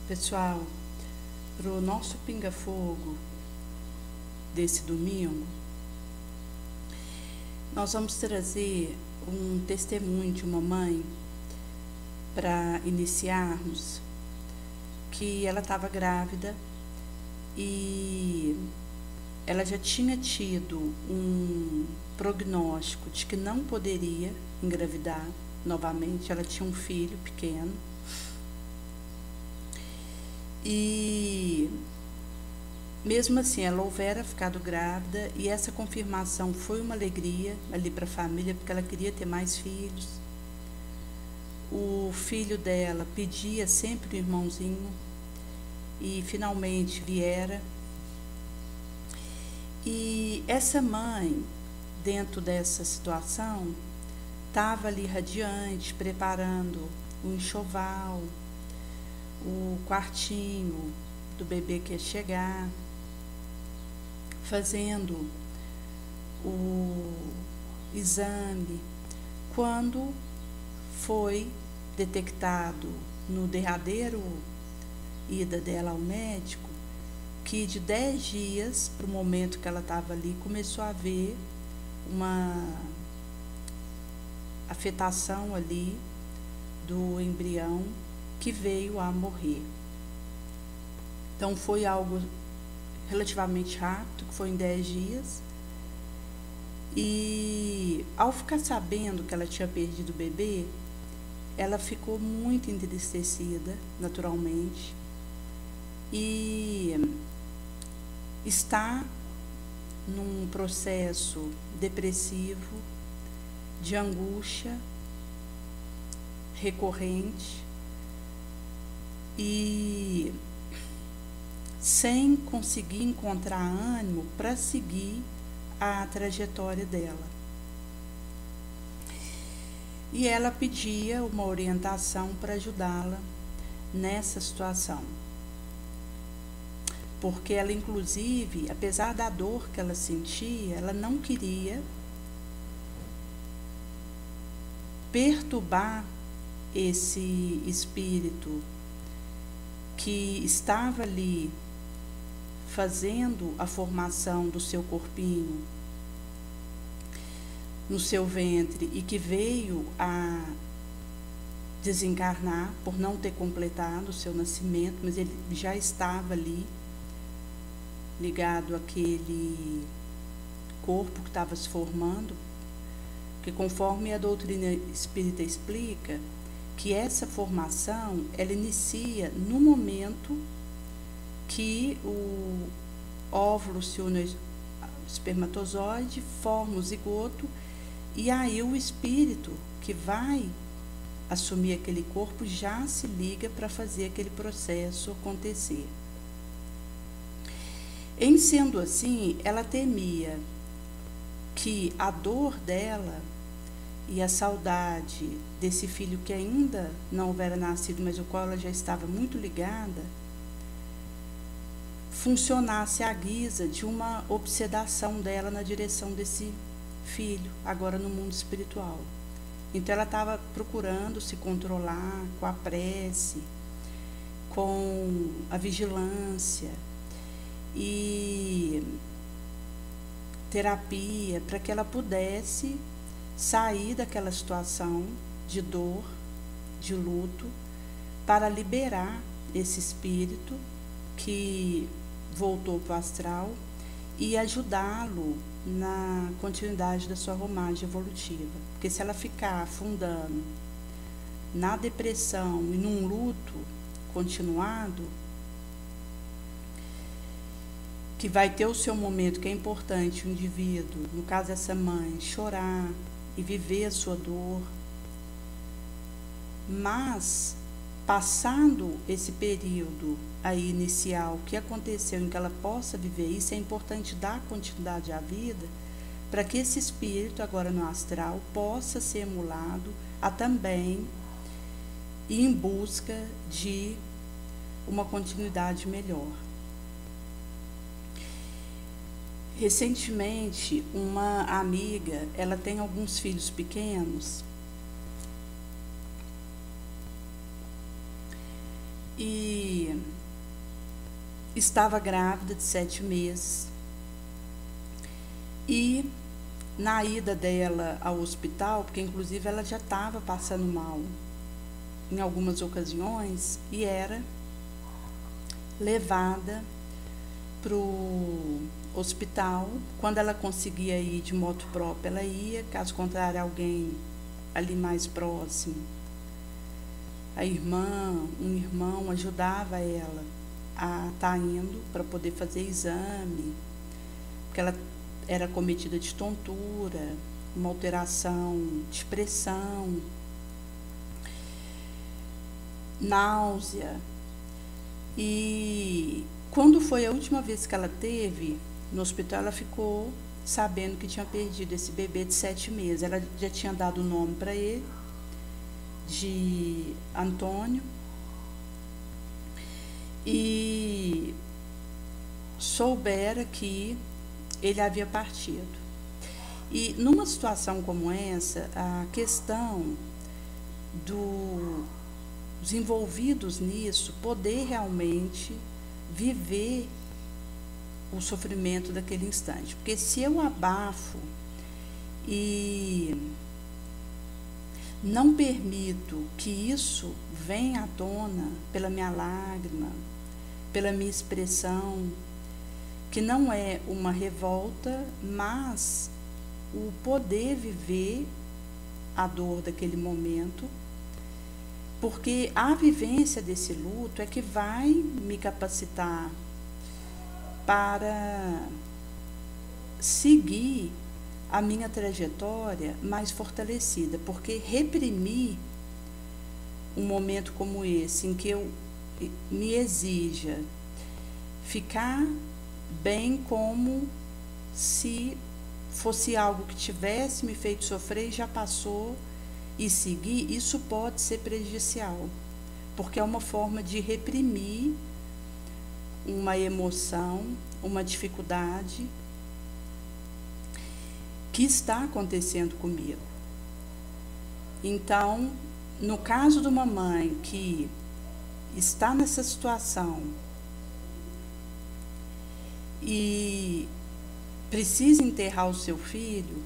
Pessoal, para o nosso pinga-fogo desse domingo, nós vamos trazer um testemunho de uma mãe para iniciarmos, que ela estava grávida e ela já tinha tido um prognóstico de que não poderia engravidar novamente. Ela tinha um filho pequeno e mesmo assim ela houvera ficado grávida, e essa confirmação foi uma alegria ali para a família, porque ela queria ter mais filhos. O filho dela pedia sempre um irmãozinho e finalmente viera. E essa mãe, dentro dessa situação, estava ali radiante, preparando o enxoval, o quartinho do bebê que ia chegar, fazendo o exame, quando foi detectado no derradeiro ida dela ao médico que de 10 dias para o momento que ela estava ali começou a haver uma afetação ali do embrião que veio a morrer. Então foi algo relativamente rápido, que foi em 10 dias. E ao ficar sabendo que ela tinha perdido o bebê, ela ficou muito entristecida, naturalmente, e está num processo depressivo, de angústia recorrente e sem conseguir encontrar ânimo para seguir a trajetória dela. E ela pedia uma orientação para ajudá-la nessa situação. Porque ela, inclusive, apesar da dor que ela sentia, ela não queria perturbar esse espírito que estava ali fazendo a formação do seu corpinho no seu ventre e que veio a desencarnar por não ter completado o seu nascimento, mas ele já estava ali ligado àquele corpo que estava se formando, que conforme a doutrina espírita explica, que essa formação ela inicia no momento que o óvulo se une ao espermatozoide, forma o zigoto, e aí o espírito que vai assumir aquele corpo já se liga para fazer aquele processo acontecer. Em sendo assim, ela temia que a dor dela e a saudade desse filho que ainda não houvera nascido, mas o qual ela já estava muito ligada, funcionasse à guisa de uma obsedação dela na direção desse filho, agora no mundo espiritual. Então ela estava procurando se controlar com a prece, com a vigilância e terapia, para que ela pudesse sair daquela situação de dor, de luto, para liberar esse espírito que voltou para o astral e ajudá-lo na continuidade da sua romagem evolutiva. Porque se ela ficar afundando na depressão e num luto continuado, que vai ter o seu momento, que é importante o indivíduo, no caso dessa mãe, chorar e viver a sua dor, mas passando esse período aí inicial que aconteceu, em que ela possa viver isso, é importante dar continuidade à vida, para que esse espírito agora no astral possa ser emulado a também ir em busca de uma continuidade melhor. Recentemente, uma amiga, ela tem alguns filhos pequenos e estava grávida de 7 meses. E na ida dela ao hospital, porque inclusive ela já estava passando mal em algumas ocasiões, e era levada para o hospital. Quando ela conseguia ir de moto própria, ela ia, caso contrário, alguém ali mais próximo, a irmã, um irmão, ajudava ela a estar indo para poder fazer exame, porque ela era acometida de tontura, uma alteração de expressão, náusea. E quando foi a última vez que ela teve no hospital, ela ficou sabendo que tinha perdido esse bebê de 7 meses. Ela já tinha dado o nome para ele, de Antônio, e soubera que ele havia partido. E numa situação como essa, a questão dos envolvidos nisso poder realmente viver o sofrimento daquele instante. Porque se eu abafo e não permito que isso venha à tona pela minha lágrima, pela minha expressão, que não é uma revolta, mas o poder viver a dor daquele momento, porque a vivência desse luto é que vai me capacitar para seguir a minha trajetória mais fortalecida, porque reprimir um momento como esse, em que eu me exija ficar bem como se fosse algo que tivesse me feito sofrer e já passou, e seguir, isso pode ser prejudicial, porque é uma forma de reprimir uma emoção, uma dificuldade que está acontecendo comigo. Então, no caso de uma mãe que está nessa situação e precisa enterrar o seu filho,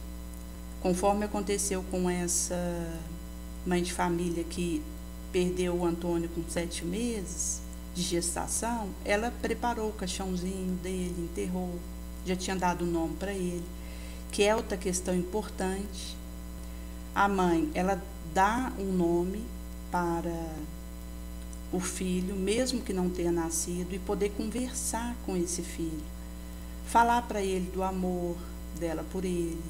conforme aconteceu com essa mãe de família que perdeu o Antônio com 7 meses de gestação, ela preparou o caixãozinho dele, enterrou, já tinha dado o nome para ele, que é outra questão importante. A mãe, ela dá um nome para o filho, mesmo que não tenha nascido, e poder conversar com esse filho, falar para ele do amor dela por ele,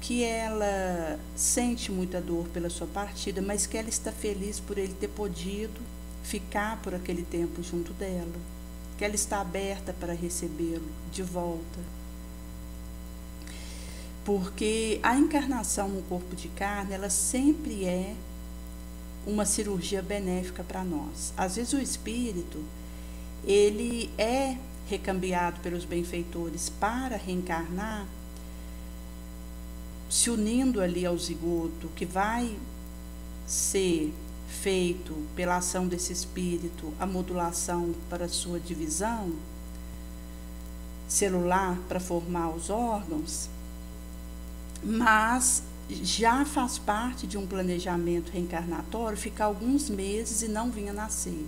que ela sente muita dor pela sua partida, mas que ela está feliz por ele ter podido ficar por aquele tempo junto dela, que ela está aberta para recebê-lo de volta. Porque a encarnação no corpo de carne, ela sempre é uma cirurgia benéfica para nós. Às vezes o espírito, ele é recambiado pelos benfeitores para reencarnar, se unindo ali ao zigoto, que vai ser feito pela ação desse espírito, a modulação para sua divisão celular para formar os órgãos, mas já faz parte de um planejamento reencarnatório ficar alguns meses e não vir a nascer.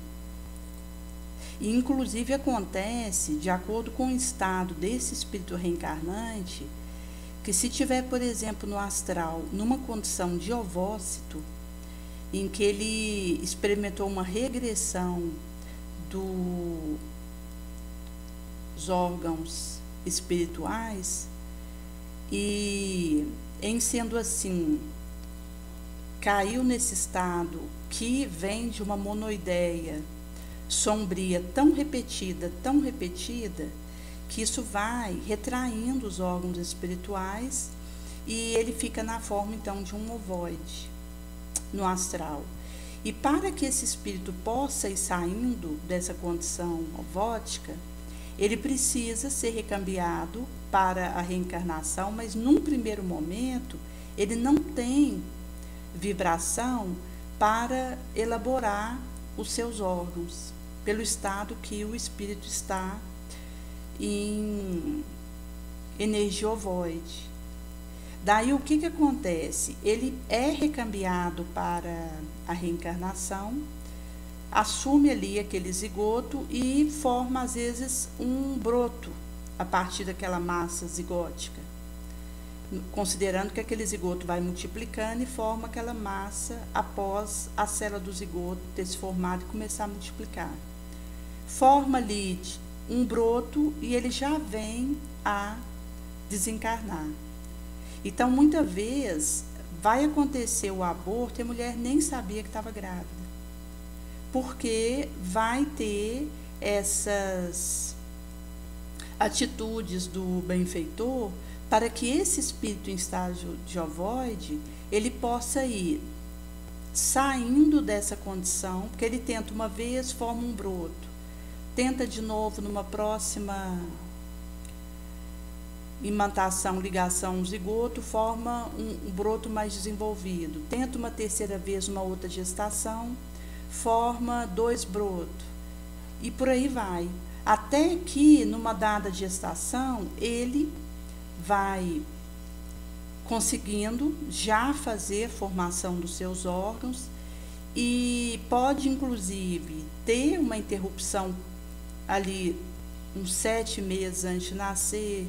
E, inclusive, acontece, de acordo com o estado desse espírito reencarnante, que se tiver, por exemplo, no astral, numa condição de ovócito, em que ele experimentou uma regressão dos órgãos espirituais, e, em sendo assim, caiu nesse estado que vem de uma monoideia sombria tão repetida, que isso vai retraindo os órgãos espirituais e ele fica na forma, então, de um ovoide no astral. E para que esse espírito possa ir saindo dessa condição ovótica, ele precisa ser recambiado para a reencarnação, mas num primeiro momento ele não tem vibração para elaborar os seus órgãos. pelo estado que o espírito está em energia ovoide. Daí o que acontece? Ele é recambiado para a reencarnação, assume ali aquele zigoto e forma às vezes um broto a partir daquela massa zigótica, considerando que aquele zigoto vai multiplicando e forma aquela massa após a célula do zigoto ter se formado e começar a multiplicar. Forma ali um broto e ele já vem a desencarnar. Então, muitas vezes, vai acontecer o aborto e a mulher nem sabia que estava grávida, porque vai ter essas atitudes do benfeitor para que esse espírito em estágio de ovoide, ele possa ir saindo dessa condição, porque ele tenta uma vez, forma um broto, tenta de novo numa próxima imantação, ligação, zigoto, forma um broto mais desenvolvido. Tenta uma terceira vez, uma outra gestação, forma 2 brotos. E por aí vai. Até que, numa dada gestação, ele vai conseguindo já fazer a formação dos seus órgãos e pode, inclusive, ter uma interrupção ali uns 7 meses antes de nascer.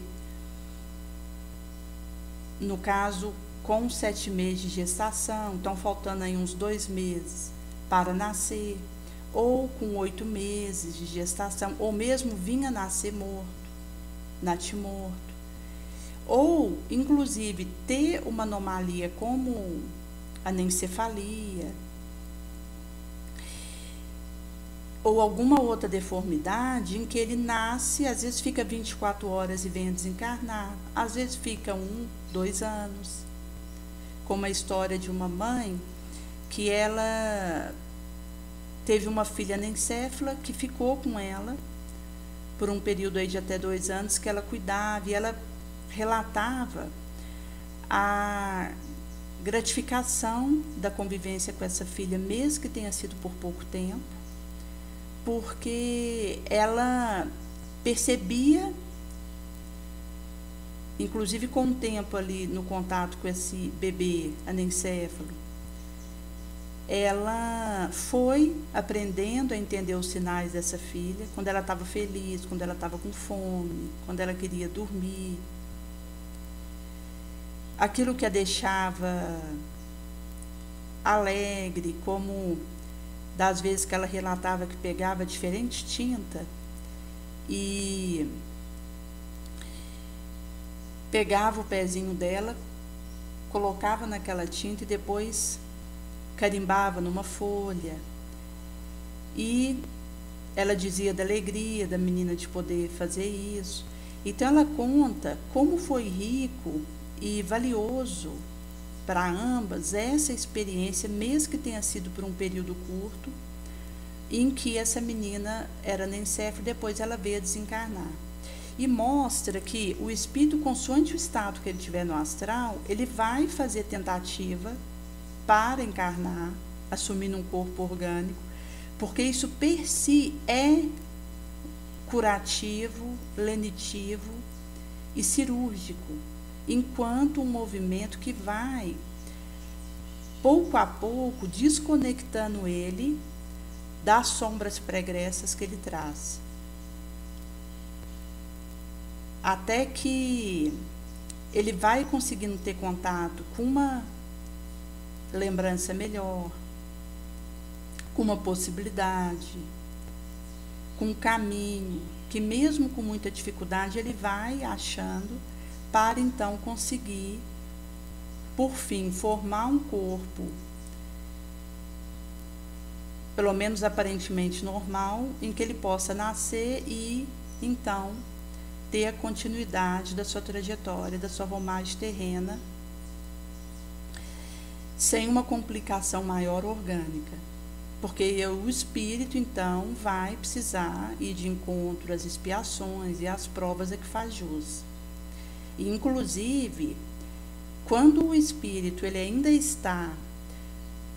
No caso, com 7 meses de gestação, então faltando aí uns 2 meses para nascer, ou com 8 meses de gestação, ou mesmo vinha nascer morto, natimorto, ou inclusive ter uma anomalia como anencefalia, ou alguma outra deformidade em que ele nasce, às vezes fica 24 horas e vem a desencarnar, às vezes fica 1, 2 anos, como a história de uma mãe que ela teve uma filha anencéfala que ficou com ela por um período aí de até 2 anos, que ela cuidava, e ela relatava a gratificação da convivência com essa filha, mesmo que tenha sido por pouco tempo, porque ela percebia, inclusive com o tempo ali no contato com esse bebê anencéfalo, ela foi aprendendo a entender os sinais dessa filha, quando ela estava feliz, quando ela estava com fome, quando ela queria dormir. Aquilo que a deixava alegre, como das vezes que ela relatava que pegava diferente tinta e pegava o pezinho dela, colocava naquela tinta e depois carimbava numa folha. E ela dizia da alegria da menina de poder fazer isso. Então ela conta como foi rico e valioso para ambas essa experiência, mesmo que tenha sido por um período curto, em que essa menina era anencéfala, depois ela veio a desencarnar. E mostra que o espírito, consoante o estado que ele tiver no astral, ele vai fazer tentativa para encarnar, assumindo um corpo orgânico, porque isso per si é curativo, lenitivo e cirúrgico, enquanto um movimento que vai, pouco a pouco, desconectando ele das sombras pregressas que ele traz. Até que ele vai conseguindo ter contato com uma lembrança melhor, com uma possibilidade, com um caminho, que mesmo com muita dificuldade ele vai achando, para então conseguir, por fim, formar um corpo, pelo menos aparentemente normal, em que ele possa nascer e, então, ter a continuidade da sua trajetória, da sua romagem terrena, sem uma complicação maior orgânica. Porque o espírito, então, vai precisar ir de encontro às expiações e às provas a que faz jus. E, inclusive, quando o espírito ele ainda está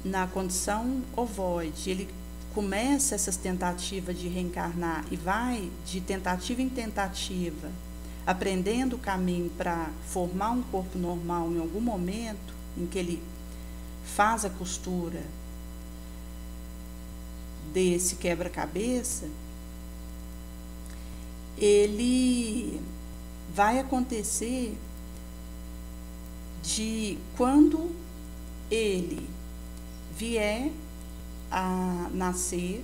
na condição ovoide, ele começa essas tentativas de reencarnar e vai de tentativa em tentativa, aprendendo o caminho para formar um corpo normal em algum momento em que ele faz a costura desse quebra-cabeça, ele vai acontecer de quando ele vier a nascer,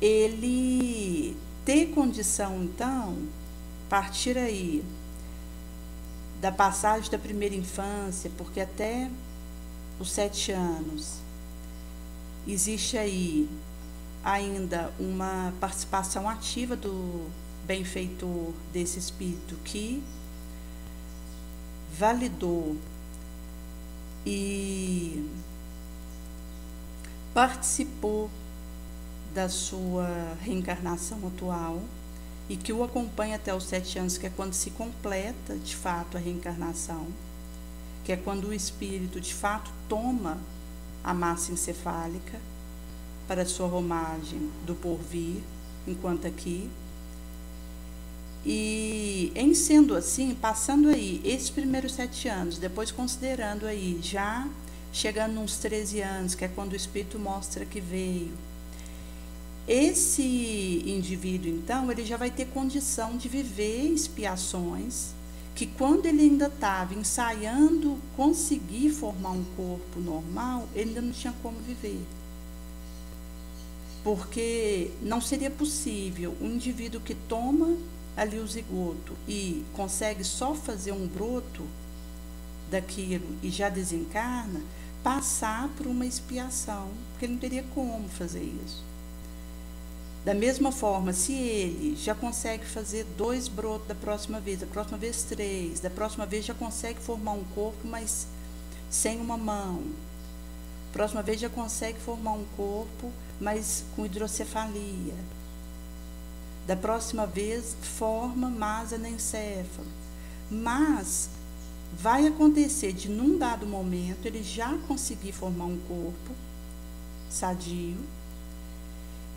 ele ter condição, então, partir aí da passagem da primeira infância, porque até os 7 anos existe aí ainda uma participação ativa do benfeitor desse espírito que validou e participou da sua reencarnação atual e que o acompanha até os 7 anos, que é quando se completa de fato a reencarnação, que é quando o espírito de fato toma a massa encefálica para sua romagem do porvir, enquanto aqui. E em sendo assim, passando aí esses primeiros 7 anos, depois considerando aí, já chegando uns 13 anos, que é quando o espírito mostra que veio, esse indivíduo, então, ele já vai ter condição de viver expiações, que quando ele ainda estava ensaiando conseguir formar um corpo normal, ele ainda não tinha como viver. Porque não seria possível um indivíduo que toma ali o zigoto e consegue só fazer um broto daquilo e já desencarna, passar por uma expiação, porque ele não teria como fazer isso. Da mesma forma, se ele já consegue fazer 2 brotos da próxima vez 3, da próxima vez já consegue formar um corpo, mas sem uma mão, próxima vez já consegue formar um corpo, mas com hidrocefalia, da próxima vez forma mas anencéfalo, mas vai acontecer de num dado momento ele já conseguir formar um corpo sadio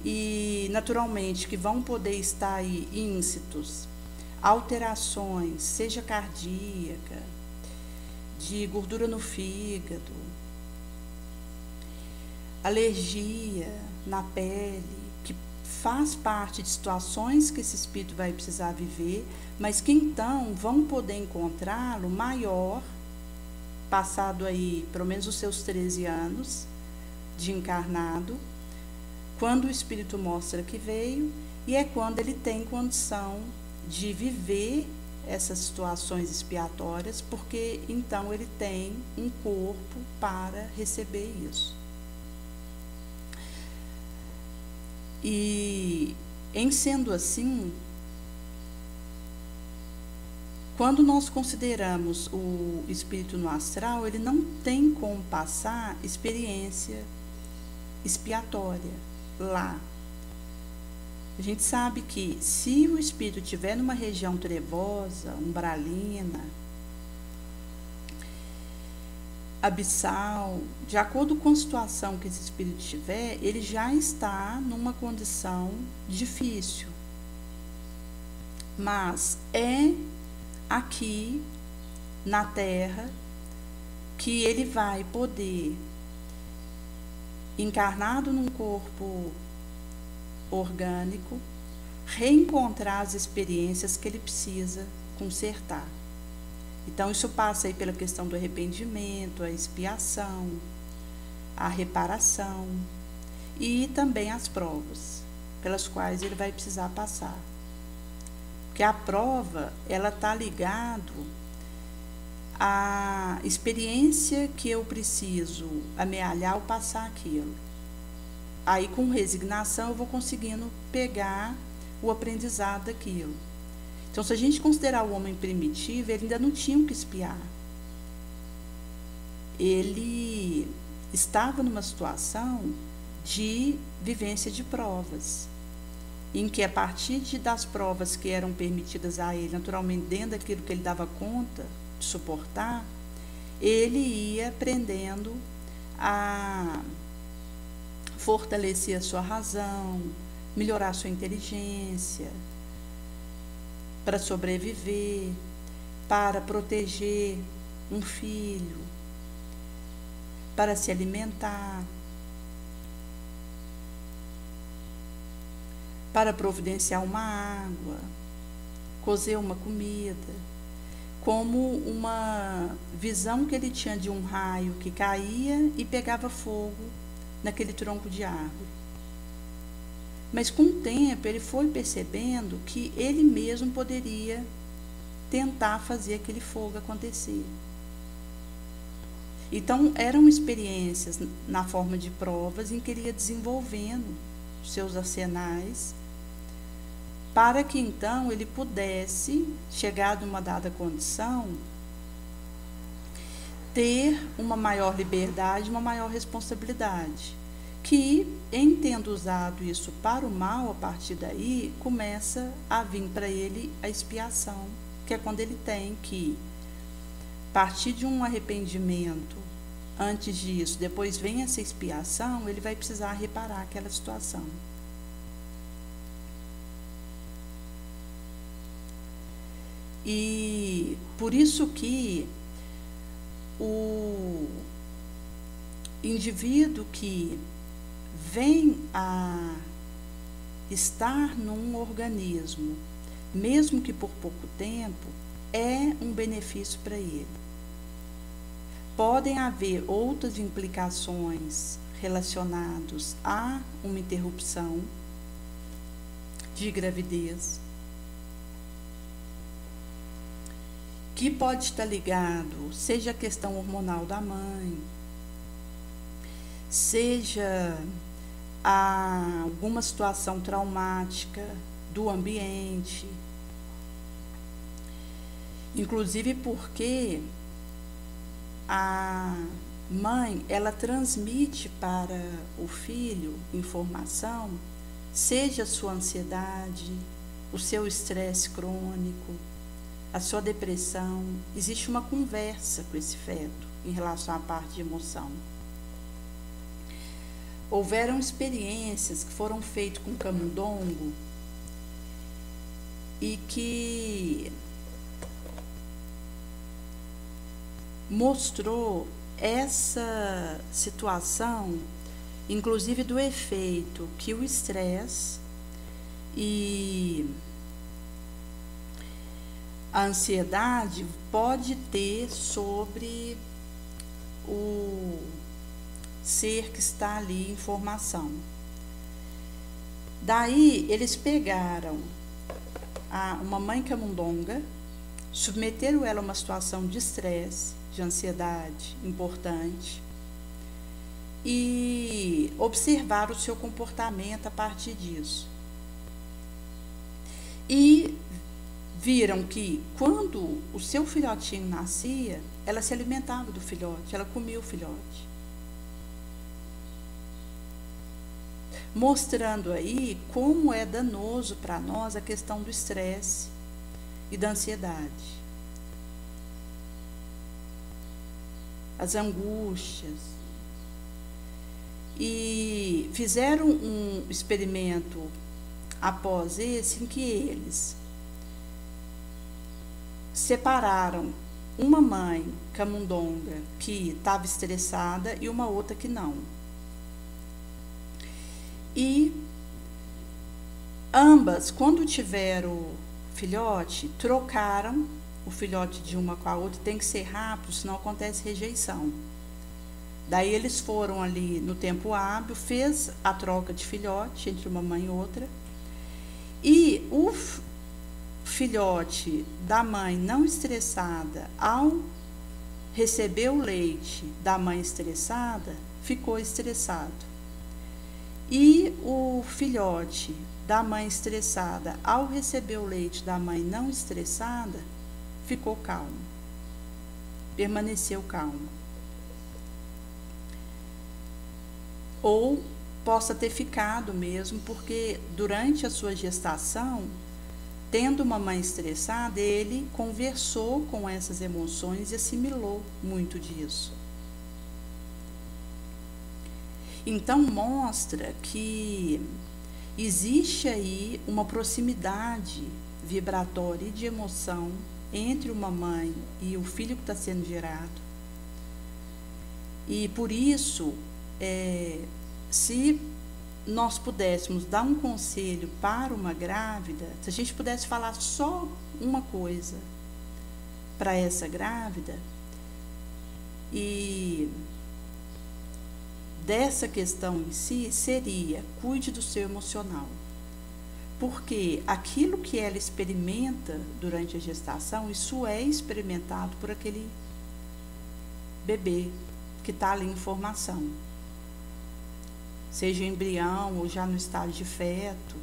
e naturalmente que vão poder estar aí íncitos alterações, seja cardíaca, de gordura no fígado, alergia na pele, que faz parte de situações que esse espírito vai precisar viver, mas que então vão poder encontrá-lo maior, passado aí pelo menos os seus 13 anos de encarnado, quando o espírito mostra que veio, e é quando ele tem condição de viver essas situações expiatórias, porque então ele tem um corpo para receber isso. E em sendo assim, quando nós consideramos o espírito no astral, ele não tem como passar experiência expiatória lá. A gente sabe que se o espírito estiver numa região trevosa, umbralina, abissal, de acordo com a situação que esse espírito tiver, ele já está numa condição difícil. Mas é aqui na Terra que ele vai poder, encarnado num corpo orgânico, reencontrar as experiências que ele precisa consertar. Então, isso passa aí pela questão do arrependimento, a expiação, a reparação e também as provas pelas quais ele vai precisar passar. Porque a prova, ela está ligado à experiência que eu preciso amealhar ao passar aquilo. Aí, com resignação, eu vou conseguindo pegar o aprendizado daquilo. Então, se a gente considerar o homem primitivo, ele ainda não tinha o que espiar. Ele estava numa situação de vivência de provas, em que, a partir das provas que eram permitidas a ele, naturalmente dentro daquilo que ele dava conta de suportar, ele ia aprendendo a fortalecer a sua razão, melhorar a sua inteligência, para sobreviver, para proteger um filho, para se alimentar, para providenciar uma água, cozer uma comida, como uma visão que ele tinha de um raio que caía e pegava fogo naquele tronco de árvore. Mas com o tempo ele foi percebendo que ele mesmo poderia tentar fazer aquele fogo acontecer. Então eram experiências na forma de provas em que ele ia desenvolvendo seus arsenais, para que então ele pudesse, chegado a uma dada condição, ter uma maior liberdade, uma maior responsabilidade, que, em tendo usado isso para o mal, a partir daí, começa a vir para ele a expiação, que é quando ele tem que partir de um arrependimento. Antes disso, depois vem essa expiação, ele vai precisar reparar aquela situação. E por isso que o indivíduo que vem a estar num organismo, mesmo que por pouco tempo, é um benefício para ele. Podem haver outras implicações relacionadas a uma interrupção de gravidez, que pode estar ligado, seja a questão hormonal da mãe, seja a alguma situação traumática do ambiente, inclusive porque a mãe, ela transmite para o filho informação, seja a sua ansiedade, o seu estresse crônico, a sua depressão. Existe uma conversa com esse feto em relação à parte de emoção. Houveram experiências que foram feitas com camundongo e que mostrou essa situação, inclusive do efeito que o estresse e a ansiedade pode ter sobre o ser que está ali em formação. Daí eles pegaram uma mãe camundonga, submeteram ela a uma situação de estresse, de ansiedade importante, e observaram o seu comportamento a partir disso. E viram que quando o seu filhotinho nascia, ela se alimentava do filhote, ela comia o filhote. Mostrando aí como é danoso para nós a questão do estresse e da ansiedade. As angústias. E fizeram um experimento após esse, em que eles separaram uma mãe camundonga que estava estressada e uma outra que não. E ambas, quando tiveram filhote, trocaram o filhote de uma com a outra. Tem que ser rápido, senão acontece rejeição. Daí eles foram ali no tempo hábil, fez a troca de filhote entre uma mãe e outra, e o filhote da mãe não estressada, ao receber o leite da mãe estressada, ficou estressado. E o filhote da mãe estressada, ao receber o leite da mãe não estressada, ficou calmo, permaneceu calmo. Ou possa ter ficado mesmo, porque durante a sua gestação, tendo uma mãe estressada, ele conversou com essas emoções e assimilou muito disso. Então mostra que existe aí uma proximidade vibratória e de emoção entre uma mãe e o filho que está sendo gerado. E por isso, se nós pudéssemos dar um conselho para uma grávida, se a gente pudesse falar só uma coisa para essa grávida, e dessa questão em si, seria: cuide do seu emocional. Porque aquilo que ela experimenta durante a gestação, isso é experimentado por aquele bebê que está ali em formação, seja embrião ou já no estágio de feto.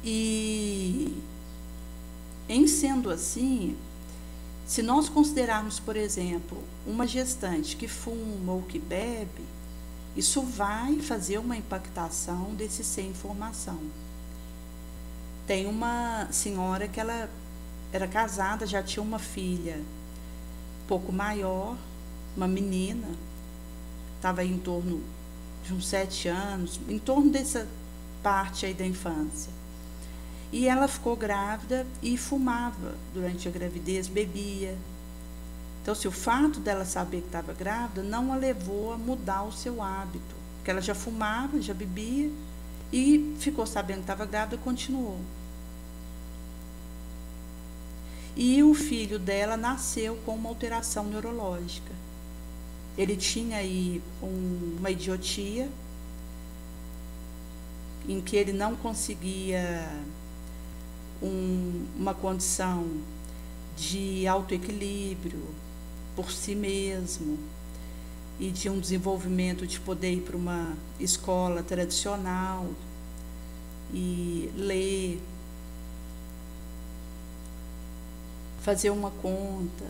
E, em sendo assim, se nós considerarmos, por exemplo, uma gestante que fuma ou que bebe, isso vai fazer uma impactação desse sem formação. Tem uma senhora que ela era casada, já tinha uma filha pouco maior, uma menina, estava em torno de uns 7 anos, em torno dessa parte aí da infância. E ela ficou grávida e fumava durante a gravidez, bebia. Então, o fato dela saber que estava grávida não a levou a mudar o seu hábito, porque ela já fumava, já bebia, e ficou sabendo que estava grávida e continuou. E o filho dela nasceu com uma alteração neurológica. Ele tinha aí uma idiotia, em que ele não conseguia uma condição de autoequilíbrio por si mesmo, e de um desenvolvimento de poder ir para uma escola tradicional e ler, fazer uma conta,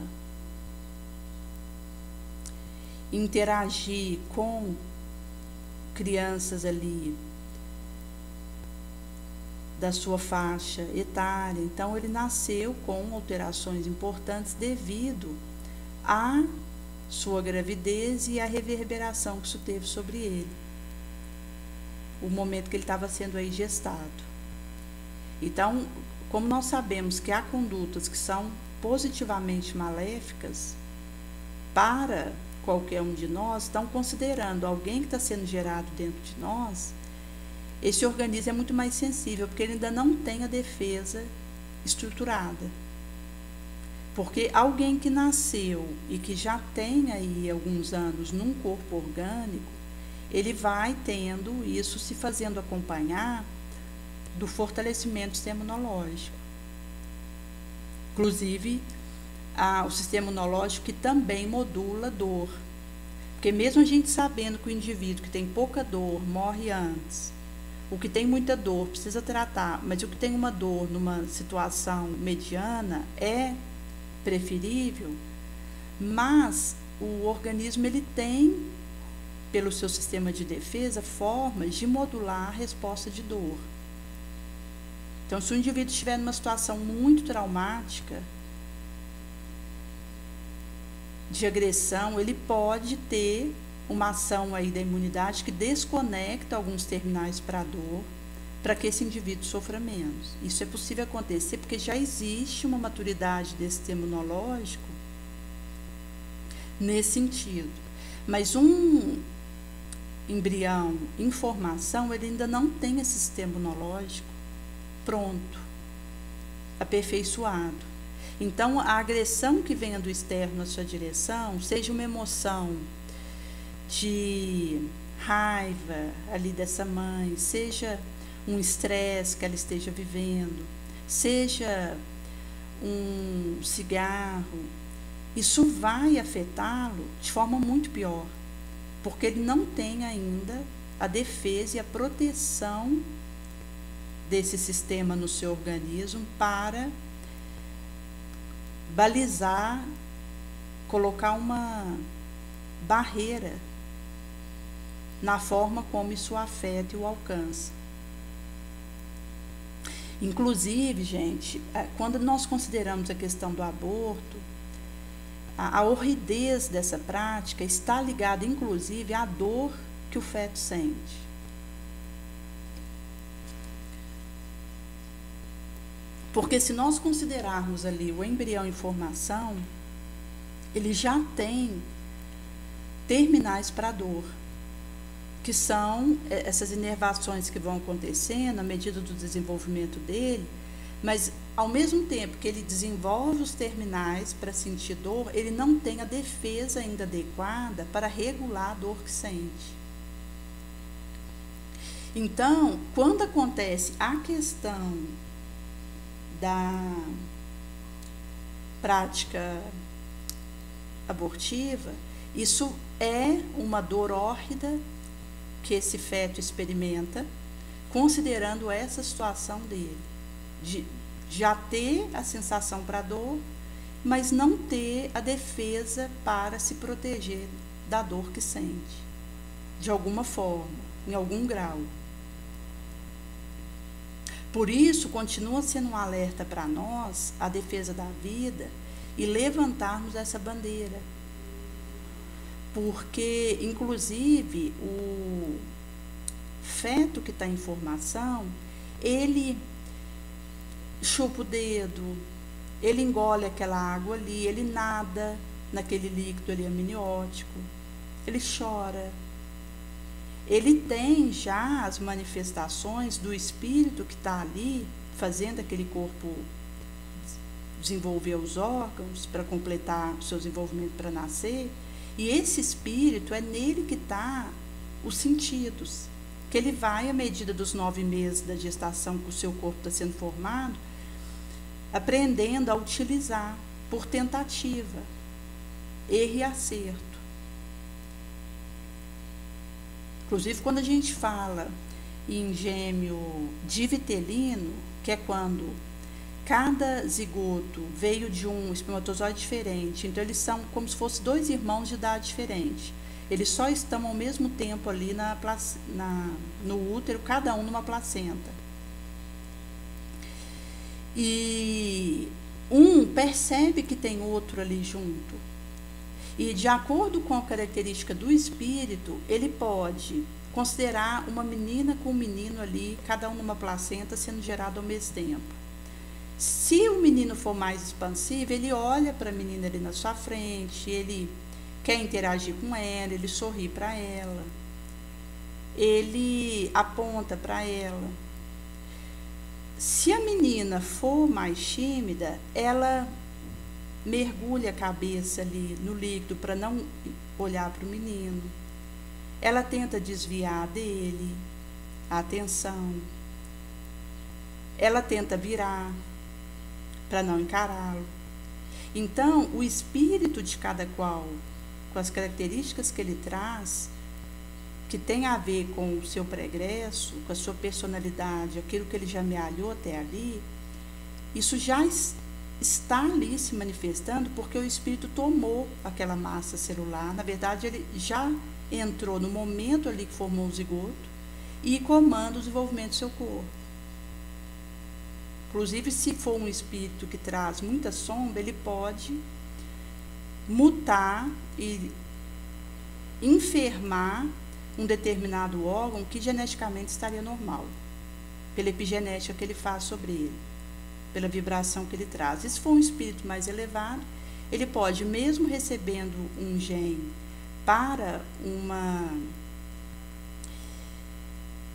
interagir com crianças ali da sua faixa etária. Então, ele nasceu com alterações importantes devido à sua gravidez e à reverberação que isso teve sobre ele, o momento que ele estava sendo aí gestado. Então, como nós sabemos que há condutas que são positivamente maléficas para qualquer um de nós, então, considerando alguém que está sendo gerado dentro de nós, esse organismo é muito mais sensível, porque ele ainda não tem a defesa estruturada. Porque alguém que nasceu e que já tem aí alguns anos num corpo orgânico, ele vai tendo isso, se fazendo acompanhar do fortalecimento do sistema imunológico. Inclusive, o sistema imunológico que também modula dor. Porque mesmo a gente sabendo que o indivíduo que tem pouca dor morre antes, o que tem muita dor precisa tratar, mas o que tem uma dor numa situação mediana é preferível, mas o organismo ele tem, pelo seu sistema de defesa, formas de modular a resposta de dor. Então, se o indivíduo estiver numa situação muito traumática, de agressão, ele pode ter uma ação aí da imunidade que desconecta alguns terminais para a dor, para que esse indivíduo sofra menos. Isso é possível acontecer porque já existe uma maturidade desse sistema imunológico nesse sentido. Mas um embrião em formação, ele ainda não tem esse sistema imunológico pronto, aperfeiçoado. Então, a agressão que venha do externo na sua direção, seja uma emoção de raiva ali dessa mãe, seja um estresse que ela esteja vivendo, seja um cigarro, isso vai afetá-lo de forma muito pior, porque ele não tem ainda a defesa e a proteção desse sistema no seu organismo para balizar, colocar uma barreira na forma como isso afeta e o alcança. Inclusive, gente, quando nós consideramos a questão do aborto, a horridez dessa prática está ligada, inclusive, à dor que o feto sente. Porque se nós considerarmos ali o embrião em formação, ele já tem terminais para a dor, que são essas inervações que vão acontecendo à medida do desenvolvimento dele, mas ao mesmo tempo que ele desenvolve os terminais para sentir dor, ele não tem a defesa ainda adequada para regular a dor que sente. Então, quando acontece a questão da prática abortiva, isso é uma dor hórrida que esse feto experimenta, considerando essa situação dele, de já ter a sensação para dor, mas não ter a defesa para se proteger da dor que sente, de alguma forma, em algum grau. Por isso, continua sendo um alerta para nós a defesa da vida e levantarmos essa bandeira. Porque, inclusive, o feto que está em formação, ele chupa o dedo, ele engole aquela água ali, ele nada naquele líquido ali amniótico, ele chora. Ele tem já as manifestações do espírito que está ali, fazendo aquele corpo desenvolver os órgãos para completar o seu desenvolvimento para nascer. E esse espírito, é nele que está os sentidos, que ele vai, à medida dos 9 meses da gestação que o seu corpo está sendo formado, aprendendo a utilizar por tentativa, erro e acerto. Inclusive, quando a gente fala em gêmeo divitelino, que é quando cada zigoto veio de um espermatozoide diferente, então eles são como se fossem 2 irmãos de idade diferente. Eles só estão ao mesmo tempo ali no útero, cada um numa placenta. E um percebe que tem outro ali junto. E, de acordo com a característica do espírito, ele pode considerar uma menina com um menino ali, cada um numa placenta, sendo gerado ao mesmo tempo. Se o menino for mais expansivo, ele olha para a menina ali na sua frente, ele quer interagir com ela, ele sorri para ela, ele aponta para ela. Se a menina for mais tímida, ela mergulha a cabeça ali no líquido para não olhar para o menino. Ela tenta desviar dele a atenção. Ela tenta virar para não encará-lo. Então, o espírito de cada qual, com as características que ele traz, que tem a ver com o seu pregresso, com a sua personalidade, aquilo que ele já amealhou até ali, isso já está ali se manifestando porque o espírito tomou aquela massa celular. Na verdade, ele já entrou no momento ali que formou o zigoto e comanda o desenvolvimento do seu corpo. Inclusive, se for um espírito que traz muita sombra, ele pode mutar e enfermar um determinado órgão que geneticamente estaria normal, pela epigenética que ele faz sobre ele, pela vibração que ele traz. E se for um espírito mais elevado, ele pode, mesmo recebendo um gene para uma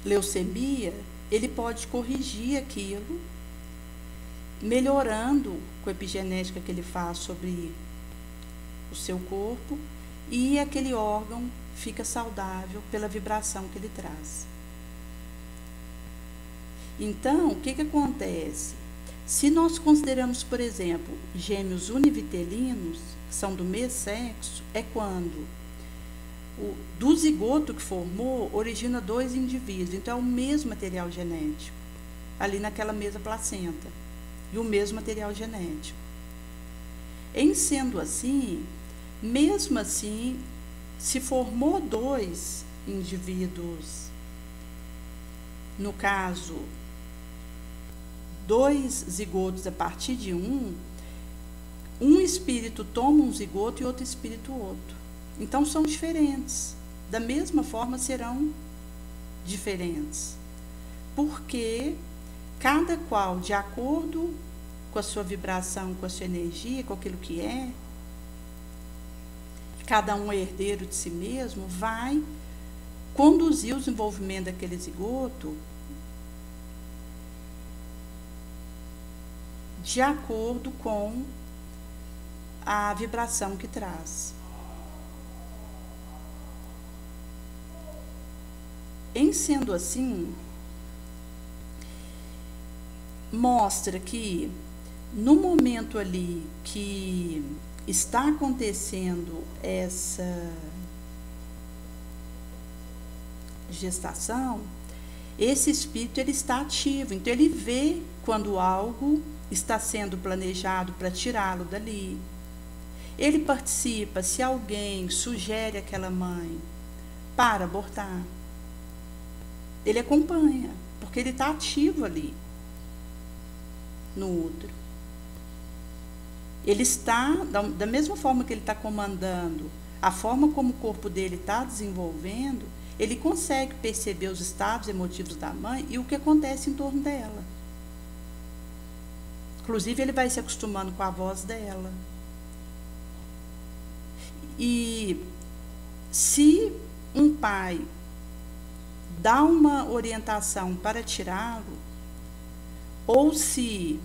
leucemia, ele pode corrigir aquilo, melhorando com a epigenética que ele faz sobre o seu corpo, e aquele órgão fica saudável pela vibração que ele traz. Então, o que acontece? Se nós consideramos, por exemplo, gêmeos univitelinos, que são do mesmo sexo, é quando do zigoto que formou, origina 2 indivíduos. Então, é o mesmo material genético, ali naquela mesma placenta, e o mesmo material genético. Em sendo assim, mesmo assim, se formou 2 indivíduos, no caso, 2 zigotos a partir de um, um espírito toma um zigoto e outro espírito outro. Então são diferentes. Da mesma forma serão diferentes. Porque cada qual, de acordo com a sua vibração, com a sua energia, com aquilo que é, cada um é herdeiro de si mesmo, vai conduzir o desenvolvimento daquele zigoto de acordo com a vibração que traz. Em sendo assim, mostra que no momento ali que está acontecendo essa gestação, esse espírito ele está ativo, então ele vê quando algo está sendo planejado para tirá-lo dali. Ele participa se alguém sugere àquela mãe para abortar. Ele acompanha, porque ele está ativo ali no útero. Ele está, da mesma forma que ele está comandando, a forma como o corpo dele está desenvolvendo, ele consegue perceber os estados emotivos da mãe e o que acontece em torno dela. Inclusive, ele vai se acostumando com a voz dela. E se um pai dá uma orientação para tirá-lo, ou se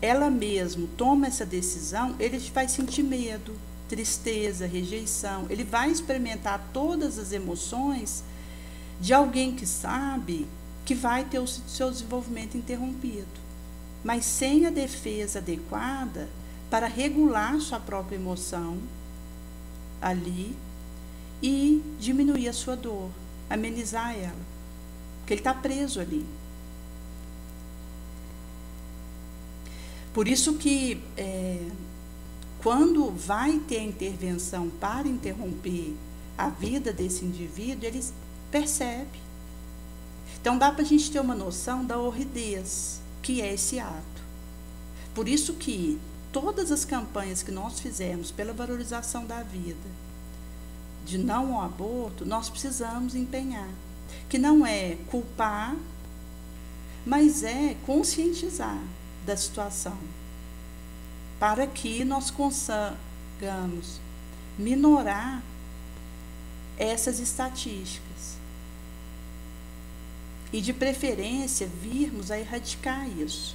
ela mesma toma essa decisão, ele vai sentir medo, tristeza, rejeição. Ele vai experimentar todas as emoções de alguém que sabe que vai ter o seu desenvolvimento interrompido, mas sem a defesa adequada para regular sua própria emoção ali e diminuir a sua dor, amenizar ela, porque ele está preso ali. Por isso que quando vai ter a intervenção para interromper a vida desse indivíduo, ele percebe. Então dá para a gente ter uma noção da horridez que é esse ato. Por isso que todas as campanhas que nós fizemos pela valorização da vida, de não ao aborto, nós precisamos empenhar. Que não é culpar, mas é conscientizar da situação, para que nós consigamos minorar essas estatísticas. E, de preferência, virmos a erradicar isso.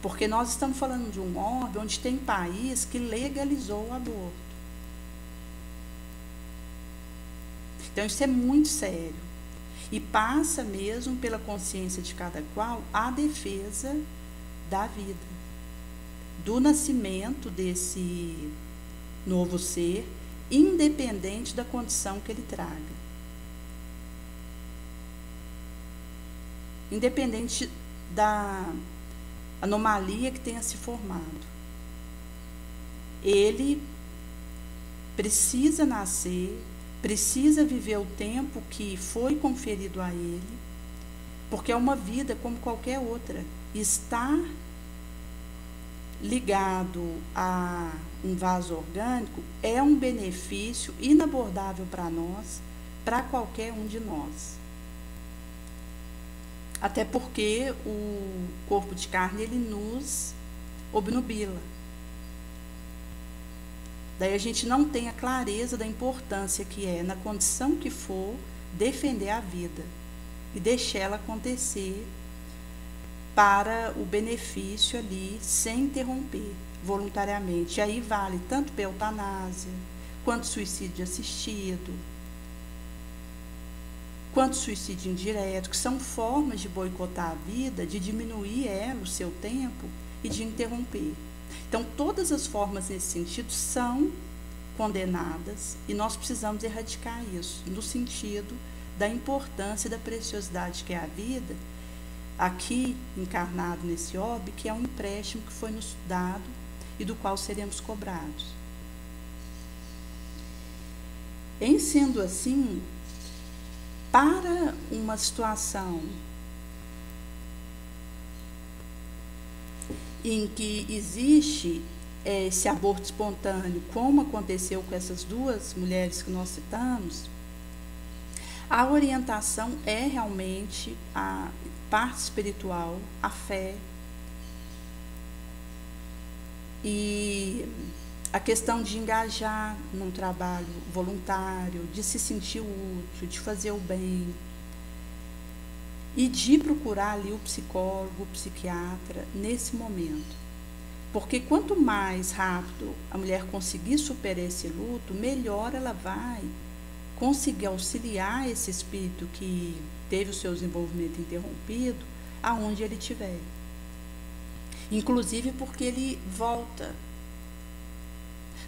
Porque nós estamos falando de um orbe onde tem país que legalizou o aborto. Então, isso é muito sério. E passa mesmo pela consciência de cada qual a defesa da vida, do nascimento desse novo ser, independente da condição que ele traga. Independente da anomalia que tenha se formado. Ele precisa nascer, precisa viver o tempo que foi conferido a ele, porque é uma vida como qualquer outra. Estar ligado a um vaso orgânico é um benefício inabordável para nós, para qualquer um de nós. Até porque o corpo de carne, ele nos obnubila. Daí a gente não tem a clareza da importância que é, na condição que for, defender a vida e deixar ela acontecer para o benefício ali, sem interromper, voluntariamente. E aí vale tanto para eutanásia, quanto suicídio assistido, quanto suicídio indireto, que são formas de boicotar a vida, de diminuir ela, o seu tempo, e de interromper. Então, todas as formas nesse sentido são condenadas e nós precisamos erradicar isso, no sentido da importância e da preciosidade que é a vida, aqui encarnado nesse orbe, que é um empréstimo que foi nos dado e do qual seremos cobrados. Em sendo assim, para uma situação em que existe esse aborto espontâneo, como aconteceu com essas duas mulheres que nós citamos, a orientação é realmente a parte espiritual, a fé e a questão de engajar num trabalho voluntário, de se sentir útil, de fazer o bem e de procurar ali o psicólogo, o psiquiatra nesse momento. Porque quanto mais rápido a mulher conseguir superar esse luto, melhor ela vai conseguir auxiliar esse espírito que teve o seu desenvolvimento interrompido aonde ele estiver. Inclusive porque ele volta.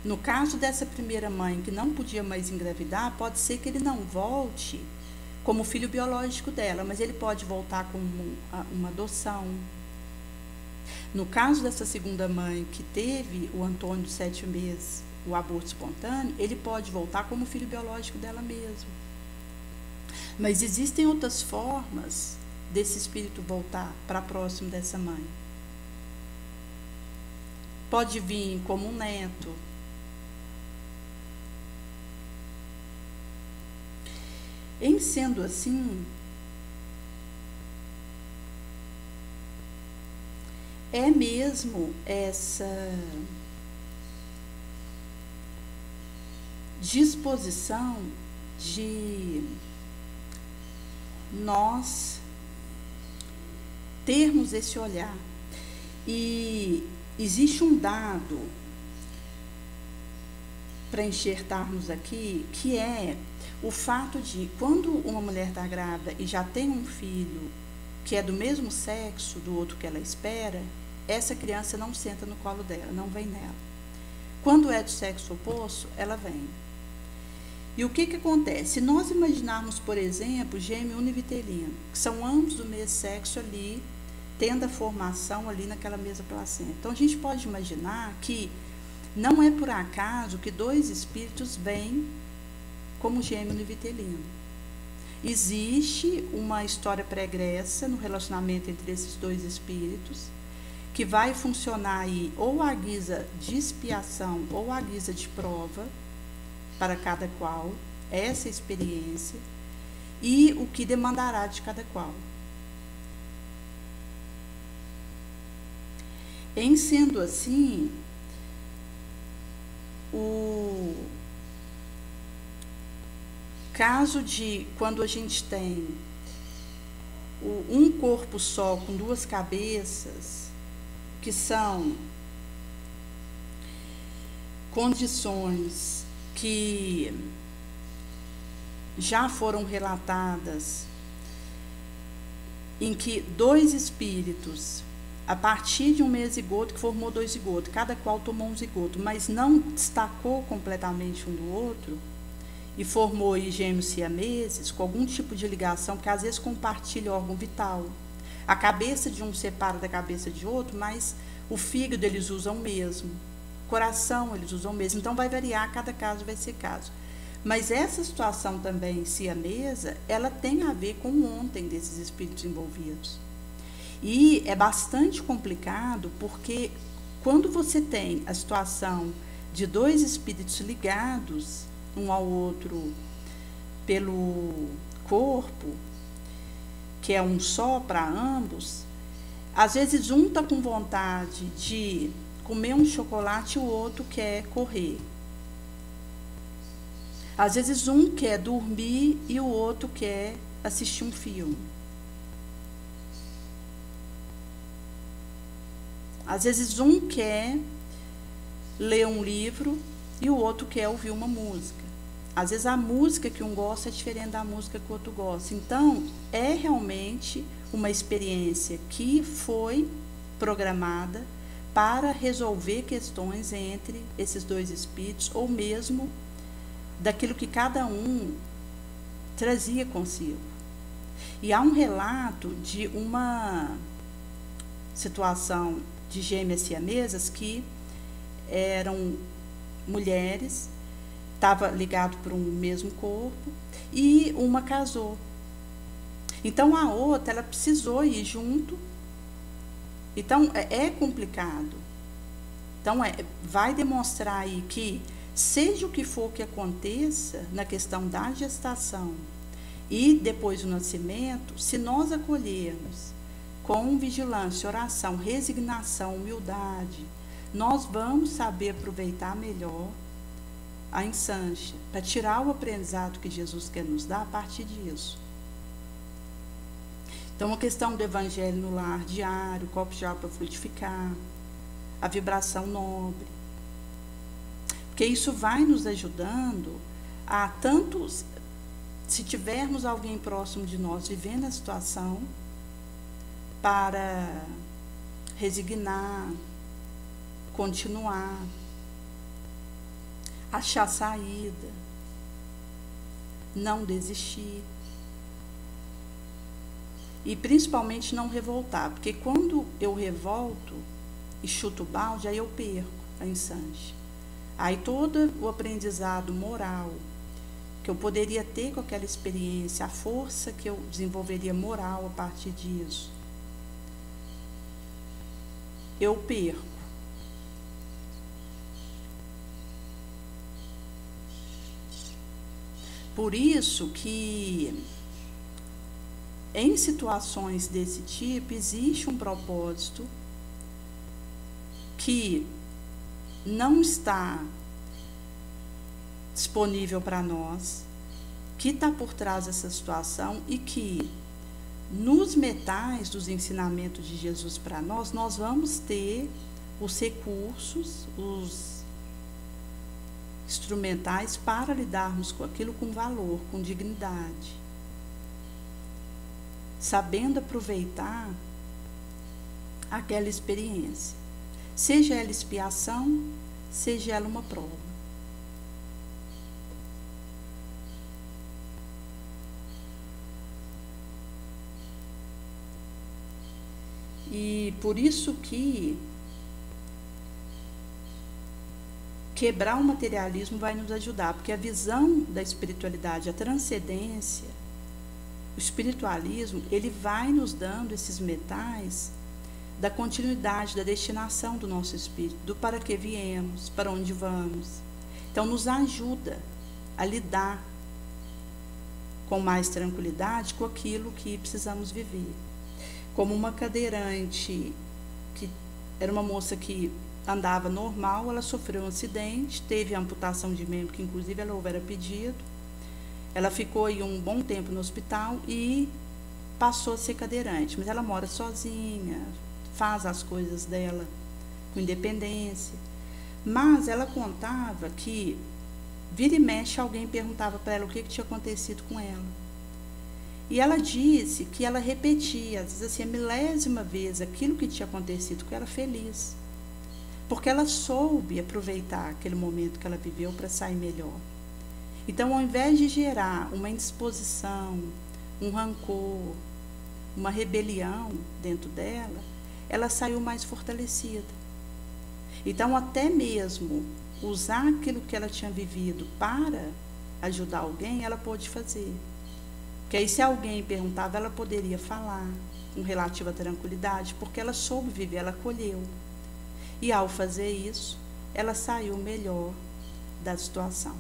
No caso dessa primeira mãe que não podia mais engravidar, pode ser que ele não volte como filho biológico dela, mas ele pode voltar como uma adoção. No caso dessa segunda mãe que teve o Antônio de 7 meses, o aborto espontâneo, ele pode voltar como filho biológico dela mesmo. Mas existem outras formas desse espírito voltar para próximo dessa mãe. Pode vir como um neto. Em sendo assim, é mesmo essa disposição de nós termos esse olhar. E existe um dado para enxertarmos aqui, que é o fato de, quando uma mulher está grávida e já tem um filho que é do mesmo sexo do outro que ela espera, essa criança não senta no colo dela, não vem nela. Quando é do sexo oposto, ela vem. E o que acontece? Se nós imaginarmos, por exemplo, gêmeo univitelino, que são ambos do mesmo sexo ali, tendo a formação ali naquela mesma placenta. Então, a gente pode imaginar que não é por acaso que dois espíritos vêm como gêmeo univitelino. Existe uma história pregressa no relacionamento entre esses dois espíritos, que vai funcionar aí ou à guisa de expiação ou à guisa de prova para cada qual, essa experiência, e o que demandará de cada qual. Em sendo assim, o caso de quando a gente tem um corpo só com duas cabeças, que são condições que já foram relatadas, em que dois espíritos, a partir de um mesmo zigoto, que formou dois zigotos, cada qual tomou um zigoto, mas não destacou completamente um do outro, e formou aí gêmeos siameses, com algum tipo de ligação, porque às vezes compartilha órgão vital. A cabeça de um separa da cabeça de outro, mas o fígado eles usam o mesmo, o coração eles usam o mesmo, então vai variar, cada caso vai ser caso. Mas essa situação também siamesa, ela tem a ver com o ontem desses espíritos envolvidos. E é bastante complicado, porque quando você tem a situação de dois espíritos ligados um ao outro pelo corpo, que é um só para ambos, às vezes um está com vontade de comer um chocolate e o outro quer correr. Às vezes um quer dormir e o outro quer assistir um filme. Às vezes um quer ler um livro e o outro quer ouvir uma música. Às vezes a música que um gosta é diferente da música que o outro gosta. Então, é realmente uma experiência que foi programada para resolver questões entre esses dois espíritos, ou mesmo daquilo que cada um trazia consigo. E há um relato de uma situação de gêmeas siamesas que eram mulheres, estava ligado por um mesmo corpo, e uma casou. Então a outra, ela precisou ir junto. Então é complicado. Então, vai demonstrar aí que, seja o que for que aconteça na questão da gestação e depois do nascimento, se nós acolhermos com vigilância, oração, resignação, humildade, nós vamos saber aproveitar melhor a ensanche, para tirar o aprendizado que Jesus quer nos dar a partir disso. Então, a questão do evangelho no lar diário, copo de água para frutificar, a vibração nobre, porque isso vai nos ajudando a tanto, se tivermos alguém próximo de nós vivendo a situação, para resignar, continuar, achar saída, não desistir. E principalmente não revoltar, porque quando eu revolto e chuto o balde, aí eu perco a ensanche. Aí todo o aprendizado moral que eu poderia ter com aquela experiência, a força que eu desenvolveria moral a partir disso, eu perco. Por isso que em situações desse tipo existe um propósito que não está disponível para nós, que está por trás dessa situação e que nos metais dos ensinamentos de Jesus para nós, nós vamos ter os recursos, os instrumentais para lidarmos com aquilo com valor, com dignidade, sabendo aproveitar aquela experiência, seja ela expiação, seja ela uma prova. E por isso que quebrar o materialismo vai nos ajudar, porque a visão da espiritualidade, a transcendência, o espiritualismo, ele vai nos dando esses metais da continuidade, da destinação do nosso espírito, do para que viemos, para onde vamos. Então, nos ajuda a lidar com mais tranquilidade com aquilo que precisamos viver. Como uma cadeirante, que era uma moça que andava normal, ela sofreu um acidente, teve amputação de membro, que inclusive ela houvera pedido. Ela ficou aí um bom tempo no hospital e passou a ser cadeirante, mas ela mora sozinha, faz as coisas dela com independência. Mas ela contava que, vira e mexe, alguém perguntava para ela o que tinha acontecido com ela. E ela disse que ela repetia, às vezes assim, a milésima vez aquilo que tinha acontecido com ela feliz. Porque ela soube aproveitar aquele momento que ela viveu para sair melhor. Então, ao invés de gerar uma indisposição, um rancor, uma rebelião dentro dela, ela saiu mais fortalecida. Então, até mesmo usar aquilo que ela tinha vivido para ajudar alguém, ela pôde fazer. Porque aí, se alguém perguntava, ela poderia falar com relativa tranquilidade, porque ela soube viver, ela acolheu. E ao fazer isso, ela saiu melhor da situação.